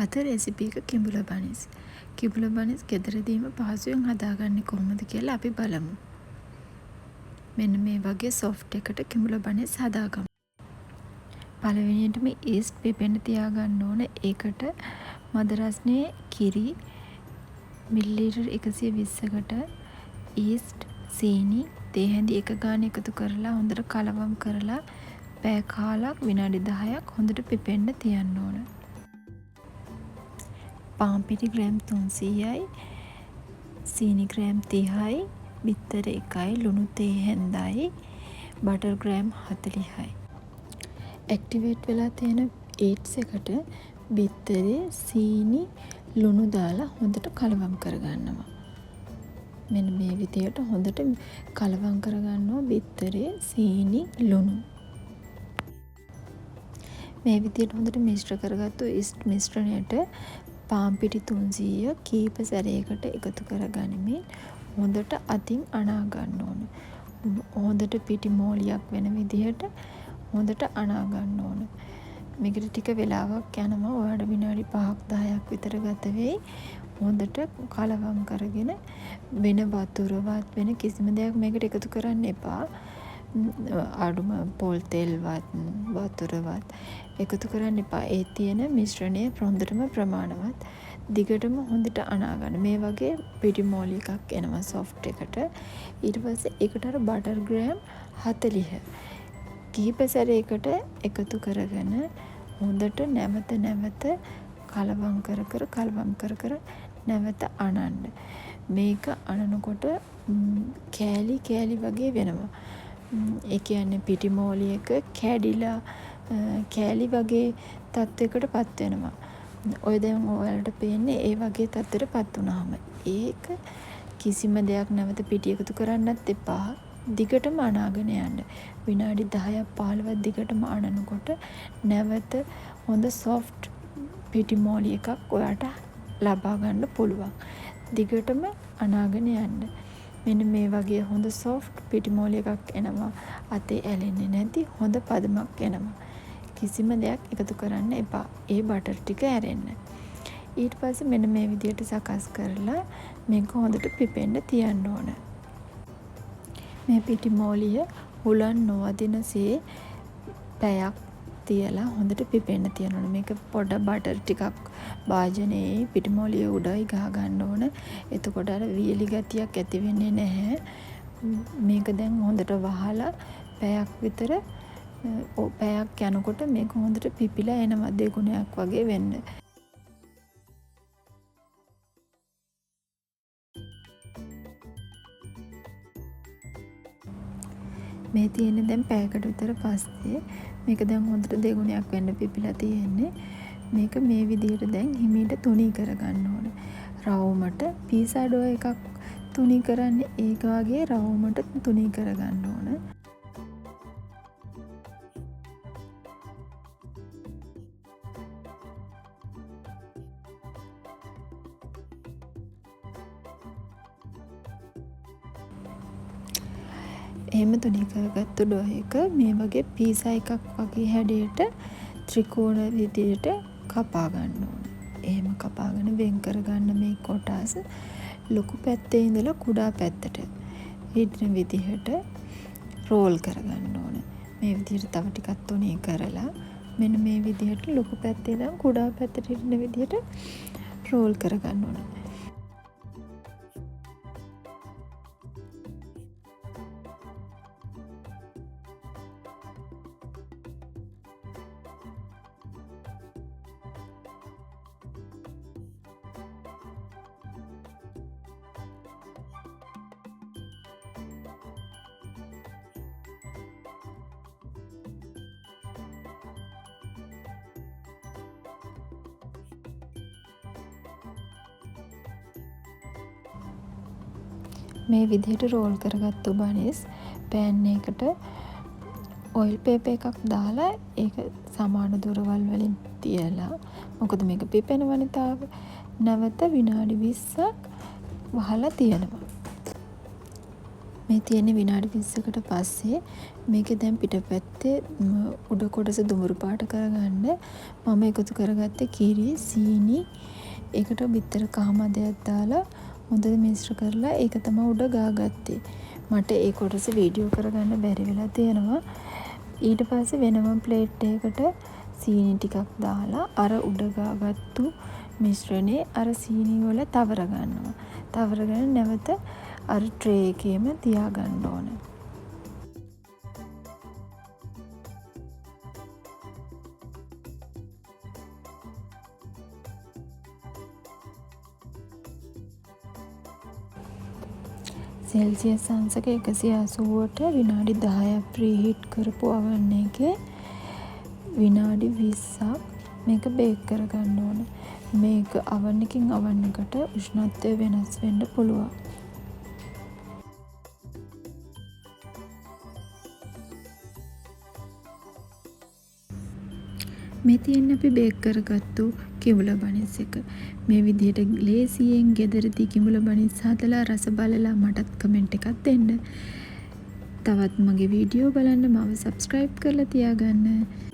අද රෙසිපි එක කිඹුල බනිස්. කිඹුල බනිස් ගෙදරදීම පහසුවෙන් හදාගන්නේ කොහොමද කියලා අපි බලමු. මෙන්න මේ වගේ සොෆ්ට් එකට කිඹුල බනිස් හදාගමු. පළවෙනියටම ඊස්ට් පිපෙන්න තියාගන්න ඕන. ඒකට මද රස්නේ කිරි මිලිලීටර් 120කට ඊස්ට් සීනි තේ හැඳි එක ගාන එකතු කරලා හොඳට කලවම් කරලා පැය කාලක් විනාඩි 10ක් හොඳට පිපෙන්න තියන්න ඕන. පාන් පිටි ග්‍රෑම් 300යි සීනි ග්‍රෑම් 30යි බිත්තර 1යි ලුණු තේ හැන්දයි බටර් ග්‍රෑම් 40යි. ඇක්ටිවේට් වෙලා තියෙන ඊට්ස් එකට බිත්තරේ සීනි ලුණු දාලා හොඳට කලවම් කරගන්නවා. මෙන්න මේ විදියට හොඳට කලවම් කරගන්නවා බිත්තරේ සීනි ලුණු. මේ විදියට හොඳට මිශ්‍ර කරගත්තු ඊස්ට් මිශ්‍රණයට පාන් පිටි 300 කීප සැරයකට එකතු කරගනිමින් හොඳට අතින් අනා ගන්න ඕන. හොඳට පිටි මෝලියක් වෙන විදිහට හොඳට අනා ගන්න ඕන. මේකට ටික වෙලාවක් යනවා. ඔයාලට විනාඩි 5ක් 10ක් විතර ගත වෙයි. හොඳට කලවම් කරගෙන වෙන වතුරවත් වෙන කිසිම දෙයක් මේකට එකතු කරන්න එපා. අඩුම පොල් තෙල්වත් වතුරවත් එකතු කරන්න එපා. ඒ තියෙන මිශ්‍රණය හොඳටම ප්‍රමාණවත් දිගටම හොඳට අනා ගන්න. මේ වගේ පිටි මෝලි එකක් එනවා සොෆ්ට් එකට. ඊට පස්සේ ඒකට අර බටර් ග්‍රෑම් 40 කිහිප සැරයකට එකතු කරගෙන හොඳට නැවත කලවම් කර නැවත අනන්න. මේක අනනකොට කෑලි වගේ වෙනවා. ඒ කියන්නේ පිටි මෝලි එක කැඩිලා කෑලි වගේ තත්වයකට පත් වෙනවා. ඔය දැන් ඔයාලට පේන්නේ ඒ වගේ තත්ත්වයට පත් වුණාම ඒක කිසිම දෙයක් නැවත පිටි එකතු කරන්නත් එපා. දිගටම අනාගෙන යන්න. විනාඩි 10ක් 15ක් දිගටම අනනකොට නැවත හොඳ සොෆ්ට් පිටි මෝලි එකක් ඔයාට ලබා ගන්න පුළුවන්. දිගටම අනාගෙන යන්න. මෙන්න මේ වගේ හොඳ සොෆ්ට් පිටි මෝලි එකක් එනවා. අතේ ඇලෙන්නේ නැති හොඳ පදමක් එනවා. කිසිම දෙයක් එකතු කරන්න එපා. ඒ බටර් ටික ඇරෙන්න. ඊට පස්සේ මෙන්න මේ විදියට සකස් කරලා මේක හොඳට පිපෙන්න තියන්න ඕන. මේ පිටි මෝලිය හුලන් නොවදිනසේ පැයක් තියලා හොඳට පිපෙන්න තියන්න ඕන. මේක පොඩ බටර් ටිකක් භාජනයේ පිටි මෝලිය උඩයි ගහ ගන්න ඕන. එතකොට අර වියලි ගතියක් ඇති වෙන්නේ නැහැ. මේක දැන් හොඳට වහලා පැයක් විතර පැයක් යනකොට මේක හොඳට පිපිලා එනවා දෙගුණයක් වගේ වෙන්න. මේ තියෙන්නේ දැන් පැයකට විතර පස්සේ මේක දැන් හොඳට දෙගුණයක් වෙන්න පිපිලා තියෙන්නේ. මේක මේ විදිහට දැන් හිමීට තුනී කරගන්න ඕන. රවුමට පීසා ඩෝ එකක් තුනී කරන්නේ ඒක වගේ රවුමට තුනී කරගන්න ඕන. එහෙම තුනී කරගත්තු ඩෝ එක මේ වගේ පීසා එකක් වගේ හැඩයට ත්‍රිකෝණ විදියට කපා ගන්න ඕන. එහෙම කපාගෙන වෙන් කරගන්න මේ කොටස් ලොකු පැත්තේ ඉඳලා කුඩා පැත්තට හිටින විදිහට රෝල් කරගන්න ඕන. මේ විදිහට තව ටිකක් තුනී කරලා මෙන්න මේ විදිහට ලොකු පැත්තේ ඉඳන් කුඩා පැත්තට හිටින විදිහට රෝල් කරගන්න ඕන. මේ විදිහට රෝල් කරගත්තු බනිස් පෑන් එකකට ඔයිල් පේපර් එකක් දාලා ඒක සමාන දුරවල් වලින් තියලා මොකද මේක පිපෙනවනේ තාම නැවත විනාඩි 20ක් වහලා තියනවා. මේ තියෙන විනාඩි 20කට පස්සේ මේකේ දැන් පිටපැත්තේ උඩ කොටස දුඹුරු පාට කරගන්න මම එකතු කරගත්තේ කිරි, සීනි, ඒකට බිත්තර කහ මදයක් දාලා හොඳට මිශ්‍ර කරලා ඒක තමයි උඩ ගාගත්තේ. මට ඒ කොටස වීඩියෝ කරගන්න බැරි වෙලා තියෙනවා. ඊට පස්සේ වෙනම ප්ලේට් එකකට සීනි ටිකක් දාලා අර උඩ ගාගත්තු මිශ්‍රණේ අර සීනි වල තවර ගන්නවා. තවරගෙන නැවත අර ට්‍රේ එකේම තියාගන්න ඕන. සෙල්සියස් අංශක 180ට විනාඩි 10ක් ප්‍රීහීට් කරපු oven එකේ විනාඩි 20ක් මේක බේක් කරගන්න ඕන. මේක oven එකකින් oven එකට උෂ්ණත්වය වෙනස් වෙන්න පුළුවන්. මේ තියෙන්නේ අපි බේක් කරගත්තු කිඹුල බනිස් එක. මේ විදිහට ලේසියෙන් ගෙදරදී කිඹුල බනිස් හදලා රස බලලා මටත් කමෙන්ට් එකක් දෙන්න. තවත් මගේ වීඩියෝ බලන්න මාව සබ්ස්ක්‍රයිබ් කරලා තියාගන්න.